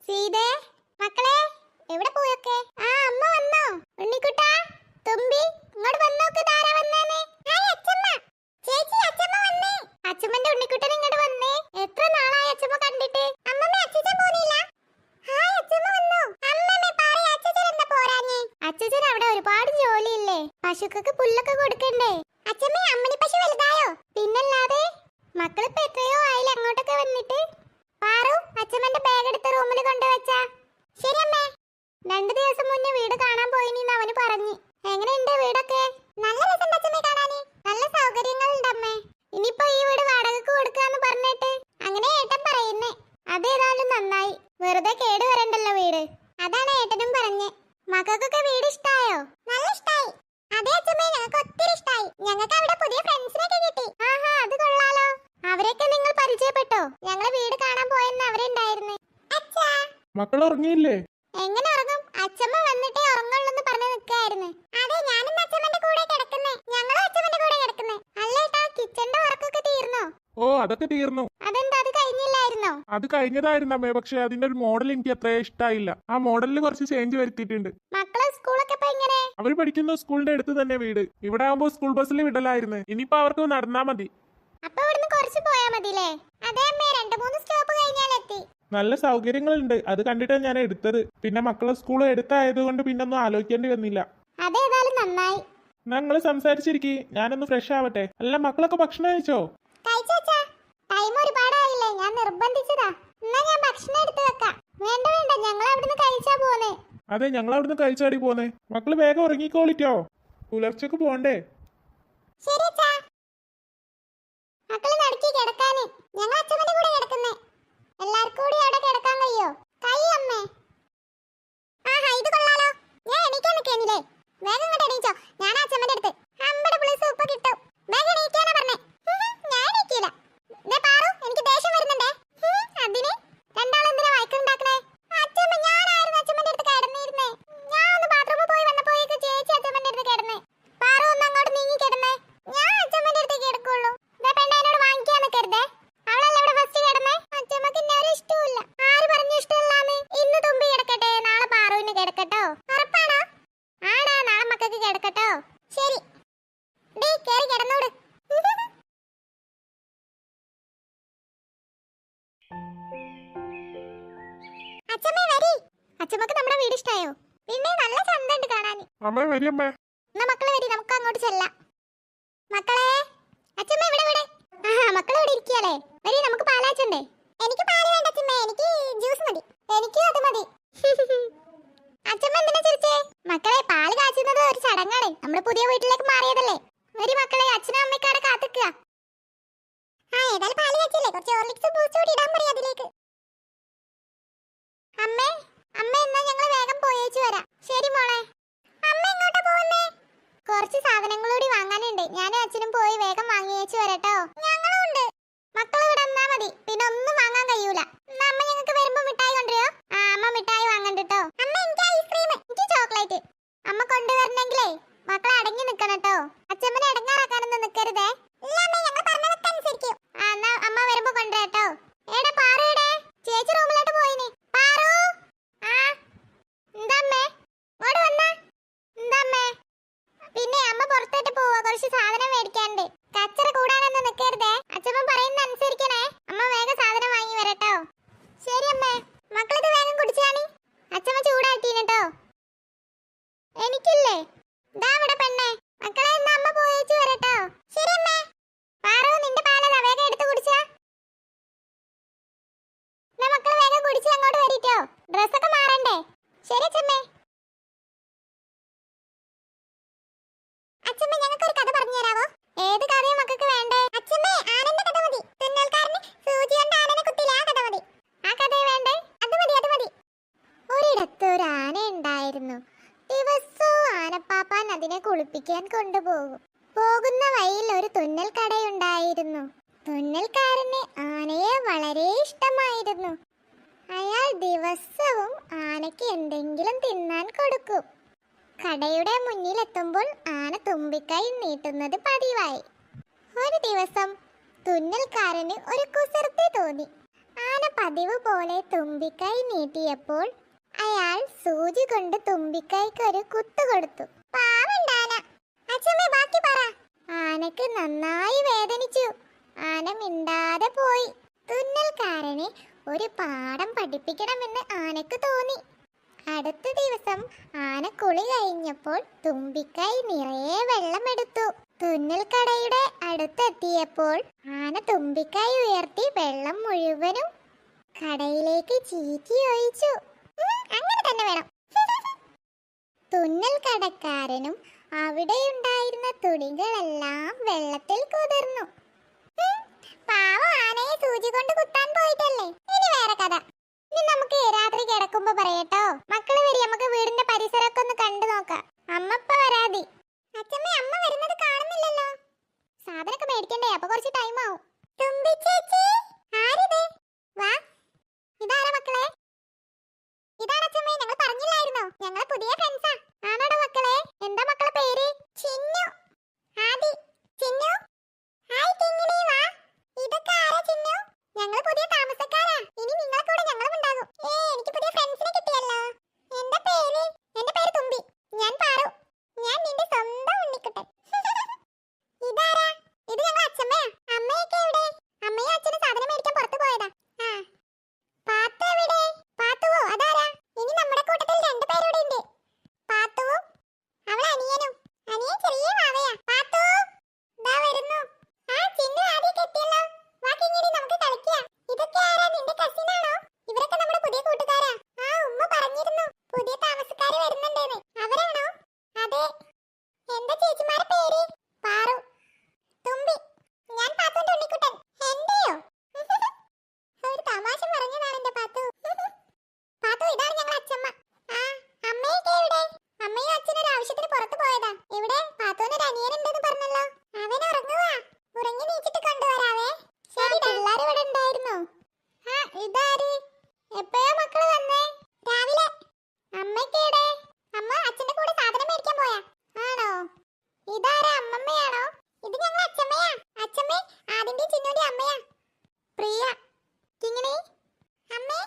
സീതേ, മക്കളെ എവിടെ പോയൊക്കെ? ആ അമ്മ വന്നോ? ഉണ്ണിക്കുട്ടാ, തുമ്പി ഇങ്ങോട്ട് വന്നോക്ക്. ധാരാ വന്നേനെ. ഹായ് അച്ഛമ്മ. ചേച്ചി അച്ഛമ്മ വന്നേ. അച്ഛമ്മന്റെ ഉണ്ണിക്കുട്ടൻ ഇങ്ങോട്ട് വന്നേ. എത്ര നാളായി അച്ഛമ്മ കണ്ടിട്ട്. അമ്മമ്മ അച്ഛൻ പോന്നില്ല. ഹായ് അച്ഛമ്മ വന്നു. അമ്മമ്മ പറയ അച്ഛൻ എന്താ പോരാഞ്ഞേ? അച്ഛൻ അവിടെ ഒരുപാട് ജോലിയില്ലേ, പശുക്കൾക്ക് പുല്ലൊക്കെ കൊടുക്കണ്ടേ. അച്ഛമ്മ അമ്മണി പശു വലുതായോ? പിന്നല്ലാതെ. മക്കളിപ്പോ എത്രയോ ആയില്ല അങ്ങോട്ടൊക്കെ വന്നിട്ട്. പാറു അച്ഛമ്മന്റെ ബാഗ് എടുത്ത് റൂമിൽ കൊണ്ടുവച്ചാ. ശരി അമ്മേ. 2 ദിവസം മുന്നേ വീട് കാണാൻ പോയിന്ന് അവന് പറഞ്ഞു. എങ്ങനെയുണ്ട് വീടൊക്കെ? നല്ല രസമുണ്ട് അച്ഛമ്മേ കാണാന്. നല്ല സൗകര്യങ്ങളുണ്ട് അമ്മേ. ഇനിയിപ്പോ ഈ വീട് വാടകയ്ക്ക് കൊടുക്കാന്ന് പറഞ്ഞിട്ട് അങ്ങനെ ഏട്ടൻ പറയുന്നേ. അതേതായാലും നന്നായി, വെറുതെ കേട് വരണ്ടല്ലോ വീട്. അതാണ് ഏട്ടനും പറഞ്ഞേ. മക്കൾക്കൊക്കെ വീട് ഇഷ്ടായോ? നല്ല ഇഷ്ടായി. അതെ അച്ഛമ്മേ, ഞങ്ങൾക്ക് ഒത്തിരി ഇഷ്ടായി. ഞങ്ങൾക്ക് അവിടെ പുതിയ ഫ്രണ്ട്സിനൊക്കെ കിട്ടി. ആഹാ, അത് കൊള്ളാലോ. അവരെയൊക്കെ നിങ്ങൾ പരിചയപ്പെട്ടോ? ഞങ്ങളെ വീട് കാണാൻ പോയെന്ന് അവരുണ്ടായിരുന്നു. അച്ഛാ, മക്കൾ ഉറങ്ങിയില്ലേ? എങ്ങനെ ഉറങ്ങും? അച്ഛമ്മ വന്നിട്ടേ ഉറങ്ങുള്ളൂന്ന് പറഞ്ഞു നിൽക്കായിരുന്നു. അതെ, ഞാനും അച്ഛമ്മന്റെ കൂടെ കിടക്കുന്നേ. ഞങ്ങളും അച്ഛമ്മന്റെ കൂടെ കിടക്കുന്നേ. അല്ലേട്ടാ, കിച്ചന്റെ വർക്കൊക്കെ തീർന്നോ? ഓ, അതൊക്കെ തീർന്നു. അതെന്താ, അത് കഴിഞ്ഞില്ലായിരുന്നോ? അത് കഴിഞ്ഞതായിരുന്നമ്മേ, പക്ഷെ അതിന്റെ ഒരു മോഡൽ എനിക്ക് അത്ര ഇഷ്ടമായില്ല. ആ മോഡലിൽ കുറച്ച് ചേഞ്ച് വരുത്തിയിട്ടുണ്ട്. മക്കളെ സ്കൂളൊക്കെ ഇപ്പൊ എങ്ങനെ? അവർ പഠിക്കുന്ന സ്കൂളിന്റെ അടുത്ത് തന്നെ വീട്. ഇവിടെ ആവുമ്പോ സ്കൂൾ ബസ്സിൽ വിടലായിരുന്നു. ഇനിയിപ്പോ അവർക്ക് നടന്നാ മതി. അപ്പൊ ഇവിടുന്ന് കുറച്ച് പോയാ മതില്ലേ? അതെ അമ്മേ, 2-3 സ്റ്റോപ്പ് കഴിഞ്ഞാൽ എത്തി. നല്ല സൗകര്യങ്ങളുണ്ട്. അത് കണ്ടിട്ടാണ് ഞാൻ എടുത്തത്. പിന്നെ മക്കളെ സ്കൂൾ എടുത്തായതുകൊണ്ട് പിന്നെ ഒന്നും ആലോചിക്കേണ്ടി വന്നില്ല. അതേതായാലും നന്നായി. ഞങ്ങള് സംസാരിച്ചിരിക്കി, ഞാനൊന്ന് ഫ്രഷ് ആവട്ടെ. അല്ല, മക്കളൊക്കെ ഭക്ഷണം കഴിച്ചോ? കഴിച്ചോച്ചാ. ടൈം ഒരുപാടായില്ലേ, ഞാൻ നിർബന്ധിച്ചതാ. എന്നാ ഞാൻ ഭക്ഷണം എടുത്തു വെക്കാം. വേണ്ട വേണ്ട, ഞങ്ങൾ അവിടുന്ന് കഴിച്ചാ പോന്നേ. അതെ, ഞങ്ങൾ അവിടുന്ന് കഴിച്ചാടി പോന്നെ. മക്കള് വേഗം ഉറങ്ങിക്കോളിറ്റോ, പുലർച്ചക്ക് പോണ്ടേ. ശരി അച്ഛാ. മക്കള് നടക്കി കിടക്കാന്. ഞങ്ങൾ അച്ഛമ്മന്റെ കൂടെ കിടക്കുന്നേ. എല്ലാവർക്കും കൂടി അവിടെ കിടക്കാൻ കഴിയോ? അമ്മേ. ആഹാ, ഇത് കൊള്ളാലോ. ഞാൻ എണീക്കാൻ നിൽക്കേനില്ലേ? വേഗം ഇങ്ങോട്ട് എണീച്ചോ. ഞാൻ അച്ഛമ്മന്റെ അടുത്ത് അമ്പടെ പുളി സൂപ്പ് കിട്ടും. വേഗം എണീക്കാനാ പറഞ്ഞേ. ഞാൻ എണീക്കില്ല. പാറു, എനിക്ക് ദേഷ്യം വരുന്നുണ്ടേ. അതിന് രണ്ടാളെന്തിനാ വഴക്കുണ്ടാക്കണേ? അച്ഛമ്മ, ഞാനായിരുന്നു അച്ഛമ്മന്റെ അടുത്ത് കിടന്നിരുന്നേ. ഞാൻ ഒന്ന് ബാത്റൂമിൽ പോയി വന്നപ്പോഴേക്ക് ചേച്ചി അച്ഛമ്മന്റെ അടുത്ത് കിടന്നേ. പാറു ഒന്ന് അങ്ങോട്ട് നീങ്ങി കിടന്നേ. ഞാൻ അച്ഛമ്മന്റെ അടുത്ത് കിടക്കുള്ളൂ. പെണ്ണേനോട് വാങ്ങിക്കാൻ നിൽക്കരുതേ. അവളല്ലേ ഇവിടെ ഫസ്റ്റ് കിടന്നേ. അച്ഛമ്മക്ക് എന്നെ ഒരു ഇഷ്ടമില്ല. ആര് പറഞ്ഞു ഇഷ്ടമില്ലാന്ന്? ഇന്ന് തുമ്പി കിടക്കട്ടെ, നാളെ പാറുവിന് കിടക്കട്ടോ. ഉറപ്പാണോ? ആടാ, നാളെ മക്കൾക്ക് കിടക്കട്ടോ. ശരി, ഡീ കേറി കിടന്നോട്. അച്ഛമ്മേ വരി. അച്ഛമ്മക്ക് നമ്മുടെ വീട് ഇഷ്ടായോ? പിന്നെ നല്ല ചന്തണ്ട് കാണാൻ. അമ്മേ വരിയമ്മേ. എന്നാ മക്കളെ വരി, നമുക്ക് അങ്ങോട്ട് ചെല്ലാം. മക്കളെ, അച്ഛമ്മ ഇവിടെ ഇവിടെ. ആഹാ, മക്കളെ ഇവിടെ ഇരിക്കാലേ. വരി, നമുക്ക് പാലാച്ചണ്ടേ? എനിക്ക് പാല് വേണ്ട അച്ഛമ്മ, എനിക്ക് ജ്യൂസ് മതി. എനിക്കും അത് മതി. അച്ഛമ്മ എന്തിനാ ചിരിച്ചേ? മക്കളെ, പാല് കാച്ചുന്നത് ഒരു ചടങ്ങാണ്. നമ്മുടെ പുതിയ വീട്ടിലേക്ക് മാറിയതല്ലേ. വരി മക്കളെ, അച്ഛനും അമ്മയ്ക്ക് അവിടെ കാത്തിക്കുക. ആ, ഏതായാലും പാല് കാച്ചില്ലേ, കുറച്ച് ഹോർലിക്സ് ബൂസ്റ്റ് കൂടി ഇടാൻ പറയാം അതിലേക്ക്. അമ്മേ, അമ്മ എന്നാ ഞങ്ങൾ വേഗം പോയേച്ചു വരാം. ശരി മോളെ. അമ്മ എങ്ങോട്ടാ പോകുന്നേ? കുറച്ച് സാധനങ്ങളൂടി വാങ്ങാനുണ്ട്. ഞാനും അച്ഛനും പോയി വേഗം വാങ്ങിയേച്ചു വരട്ടോ. ഞങ്ങളും ഉണ്ട്. മക്കൾ ഇവിടെ വന്നാ മതി, പിന്നെ ഒന്നും വാങ്ങാൻ കഴിയൂല. എന്നാ അമ്മ ഞങ്ങൾക്ക് വരുമ്പോ മിഠായി കൊണ്ടുവരുമോ? ആ, അമ്മ മിഠായി വാങ്ങണ്ടോ. അമ്മ എനിക്ക് ഐസ്ക്രീം, എനിക്ക് ചോക്ലേറ്റ്. അമ്മ കൊണ്ടുവരണെങ്കിലേ മക്കളെ അടങ്ങി നിക്കണട്ടോ. അച്ഛമ്മനെ അടങ്ങാറാക്കാനൊന്നും നിക്കരുതേ. ഇല്ല അമ്മ, ഞങ്ങൾ പറഞ്ഞതൊക്കെ അനുസരിക്കും. ആ, എന്നാ അമ്മ വരുമ്പോ കൊണ്ടുവരട്ടോ. എടാ പാറു, എടേ ചേച്ചി റൂമിലോട്ട് പോയിനി. പാറു. ആ, എന്താമ്മേ? ഇങ്ങോട്ട് വന്നാ. എന്താമ്മേ? പിന്നെ അമ്മ പുറത്തോട്ട് പോവാ, കുറച്ച് സാധനം മേടിക്കാനുണ്ട്. കച്ചറ കൂടാനൊന്നും നിൽക്കരുതേ. അച്ഛമ്മ പറയുന്ന അനുസരിക്കണേ. അമ്മ വേഗം സാധനം വാങ്ങി വരട്ടോ. ശരി അമ്മേ. മക്കളിത് വേഗം കുടിച്ചാണി. അച്ഛമ്മ ചൂടാക്കിട്ടോ. എനിക്കില്ലേ? ദാ ഇവിടെ പെണ്ണേ. മക്കളെ, എന്നാ അമ്മ പോയേച്ചു വരട്ടോ. ശരി അമ്മേ. പാറു, നിന്റെ പാലതാ, വേഗം എടുത്ത് കുടിച്ചാ. എന്നാ മക്കള് വേഗം കുടിച്ച് അങ്ങോട്ട് വരിട്ടോ. ഡ്രസ്സൊക്കെ മാറണ്ടേ? ശരി അച്ഛമ്മേ. അച്ഛമ്മ, ഞങ്ങൾക്ക് ഒരു കഥ പറഞ്ഞു തരാവോ? ഏത് കഥയും മക്കൾക്ക് വേണ്ടേ? അച്ഛമ്മേ, ആനന്റെ കഥ മതി. തുന്നൽക്കാരന് സൂചി കൊണ്ട് ആനനെ കുത്തില്ല, ആ കഥ മതി. ആ കഥ വേണ്ടേ? അത് മതി, അത് മതി. ഒരിടത്ത് ഒരു ആന ഉണ്ടായിരുന്നു. ദിവസവും ആനപ്പാപ്പാൻ അതിനെ കുളിപ്പിക്കാൻ കൊണ്ടുപോകും. പോകുന്ന വഴിയിൽ ഒരു തുന്നൽ കടയുണ്ടായിരുന്നു. തുന്നൽക്കാരന് ആനയെ വളരെ ഇഷ്ടമായിരുന്നു. അയാൾ ദിവസവും ആനയ്ക്ക് എന്തെങ്കിലും തിന്നാൻ കൊടുക്കും. കടയുടെ മുന്നിലെത്തുമ്പോൾ ആന തുമ്പിക്കൈ നീട്ടുന്നത് പതിവായി. ഒരു ദിവസം തുന്നൽക്കാരന് ഒരു കുസൃതി തോന്നി. ആന പതിവ് പോലെ തുമ്പിക്കൈ നീട്ടിയപ്പോൾ അയാൾ സൂചി കൊണ്ട് തുമ്പിക്കൈക്ക് ഒരു കുത്തു കൊടുത്തു. പാവണ്ടാന. അച്ഛമ്മേ ബാക്കി പറ. ആനക്ക് നന്നായി വേദനിച്ചു. ആന മിണ്ടാതെ പോയി. തുന്നൽക്കാരനെ ഒരു പാഠം പഠിപ്പിക്കണമെന്ന് ആനക്ക് തോന്നി. അടുത്ത ദിവസം ആന കുളി കഴിഞ്ഞപ്പോൾ തുമ്പിക്കൈ നിറയെ വെള്ളമെടുത്തു. തുന്നൽക്കടയുടെ അടുത്തെത്തിയപ്പോൾ ആന തുമ്പിക്കൈ ഉയർത്തി വെള്ളം മുഴുവനും കടയിലേക്ക് ചീറ്റി ഒഴിച്ചു. അങ്ങനെ തന്നെ വേണം. തുന്നൽ കടക്കാരനും അവിടെയുണ്ടായിരുന്ന തുണികളെല്ലാം വെള്ളത്തിൽ കുതിർന്നു. പാവം ആനയെ സൂചി കൊണ്ട് കുത്താൻ പോയിട്ടല്ലേ. ഇനി വേറെ കഥ. ഇനി നമുക്ക് രാത്രി കിടക്കുമ്പോ പറയട്ടോ. മക്കള് വരി, നമുക്ക് വീടിന്റെ പരിസരമൊക്കെ ഒന്ന് കണ്ടു നോക്കാം. അമ്മപ്പ വരാതി. അച്ഛമ്മ അമ്മ വരുന്നത് കാണുന്നില്ലല്ലോ. സാധനമൊക്കെ മേടിക്കണ്ടേ, അപ്പൊ കുറച്ച് ടൈം ആവും. തുമ്പി ചേച്ചി, ആരിത്? വാ. ഇതാരാ മക്കളെ? ഇതാണ് അച്ഛമ്മേ, ഞങ്ങൾ പറഞ്ഞില്ലായിരുന്നോ ഞങ്ങളെ പുതിയ ഫ്രണ്ട്സാ. ആണോടാ മക്കളെ? എന്താ മക്കളെ പേര്? ചിന്നു, ആദി. ചിന്നു, ഹായ് കിങ്ങിണി, വാ. ഇതൊക്കെ ആരാ ചിന്നു? ഞങ്ങൾ പുതിയ താമസക്കാരാ. ഇനി നിങ്ങളെ കൂടെ ഞങ്ങളും ഉണ്ടാകും. എനിക്ക് പുതിയ ഫ്രണ്ട്സിനെ കിട്ടിയല്ലോ. എന്താ പേര്? എന്റെ പേര് തുമ്പി. ഞാൻ പാറു. ഞാൻ നിന്റെ സ്വന്തം ഉണ്ണിക്കുട്ടൻ. ഇതാരാ? ഇത് ഞങ്ങൾ അച്ഛമ്മയാ. അമ്മയൊക്കെ എവിടെ? അമ്മയും അച്ഛനും സാധനം മേടിക്കാൻ പുറത്തു പോയതാ. ആ, പാത്തു എവിടെ? പാത്തുവോ? അതാരാ? ഇനി നമ്മുടെ കൂട്ടത്തിൽ രണ്ടുപേരൂടെ ഉണ്ട്. പാത്തുവും അവളെ അനിയനും. അനിയൻ ചെറിയ മാവയാ. പാത്തു ദാ വരുന്നു. ആ ചിന്നു ആദ്യം എത്തിയല്ലോ. വാ കിങ്ങിണി, നമുക്ക് കളിക്കാം. ഇതൊക്കെ ആരാ? നിന്റെ കസിനാണോ? ഇവരൊക്കെ നമ്മുടെ പുതിയ കൂട്ടുകാരാ. ആ, ഉമ്മ പറഞ്ഞിരുന്നു പുതിയ താമസക്കാര് വരുന്നുണ്ടെന്ന്. അവരാണോ? അതെ. എന്താ ചേച്ചിമാരുടെ പേര്? പാറു, തുമ്പി. ഞാൻ പാത്തുവിന്റെ ഉണ്ണിക്കുട്ടൻ. എന്റെയോ? ഒരു തമാശ പറഞ്ഞതാണ് എന്റെ പാത്തു. പാത്തു, ഇതാണ് ഞങ്ങൾ അച്ഛമ്മ. ആ, അമ്മയൊക്കെ എവിടെ? അമ്മയും അച്ഛനും ഒരു ആവശ്യത്തിന് പുറത്തു പോയതാ. ഇവിടെ പാത്തുവിന് ഒരു അനിയനുണ്ടെന്ന് പറഞ്ഞല്ലോ. അവൻ ഉറങ്ങുവാ. ഉറങ്ങി നീച്ചിട്ട് കൊണ്ടുവരാവേ. ശരി. പിള്ളേർ ഇവിടെ ഉണ്ടായിരുന്നോ? ആ, ഇതാര്? എപ്പോഴാ മക്കള് വന്നേ? രാവിലെ. അമ്മയൊക്കെ എവിടെ? അമ്മ അച്ഛന്റെ കൂടെ സാധനം മേടിക്കാൻ പോയാ. ആണോ? ഇതാരാ? അമ്മമ്മയാണോ? ഇത് ഞങ്ങൾ അച്ഛമ്മയാ. അച്ഛമ്മേ, ആദിന്റെ ചിന്നുന്റെ അമ്മയാ. പ്രിയ. കിങ്ങിണി, അമ്മേ.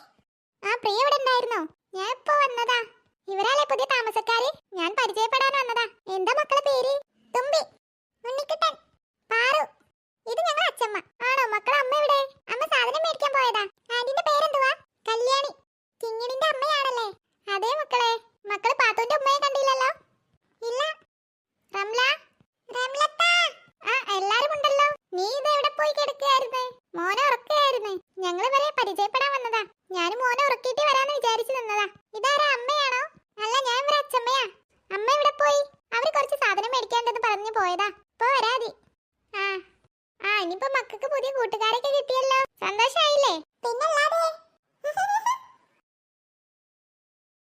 ആ, പ്രിയ ഇവിടെ ഉണ്ടായിരുന്നോ? ഞാൻ ഇപ്പൊ വന്നതാ. ഇവരാലേ പുതിയ താമസക്കാര്. ഞാൻ പരിചയപ്പെടാൻ വന്നതാ. എന്താ മക്കളെ പേര്? തുമ്പി, ഉണ്ണിക്കുട്ടൻ, പാറു. ഇത് ഞങ്ങൾ അച്ഛമ്മ. ആണോ? മക്കളെ അമ്മ എവിടെ? അമ്മ സാധനം മേടിക്കാൻ പോയതാ. ആന്റിന്റെ പേരെന്തുവാ? കല്യാണി. കിങ്ങിണിന്റെ അമ്മയാണല്ലേ? അതെ മക്കളെ. മക്കള് പാത്തുവിന്റെ ഉമ്മയെ കണ്ടില്ലല്ലോ. ഇല്ല. റംല, റംലത്ത. ആ, എല്ലാരും ഉണ്ടല്ലോ. നീ ഇത് എവിടെ പോയി കിടക്കുകയായിരുന്നേ? മോനെ ഉറക്കുകയായിരുന്നേ. ഞങ്ങൾ ഇവരെ പരിചയപ്പെടാൻ വന്നതാ. ഞാൻ മോനെ ഉറക്കിയിട്ട് വരാന്ന് വിചാരിച്ചു നിന്നതാ. ഇതാരാ? അമ്മയാണോ? അല്ല, ഞാൻ ഇവരെ അച്ഛമ്മയാ. അമ്മ ഇവിടെ പോയി. അവര് കുറച്ച് സാധനം മേടിക്കാണ്ടെന്ന് പറഞ്ഞു പോയതാ. ഇപ്പൊ വരാതി. ആ ആ, ഇനിയിപ്പോ മക്കൾക്ക് പുതിയ കൂട്ടുകാരൊക്കെ കിട്ടിയല്ലോ. സന്തോഷായില്ലേ?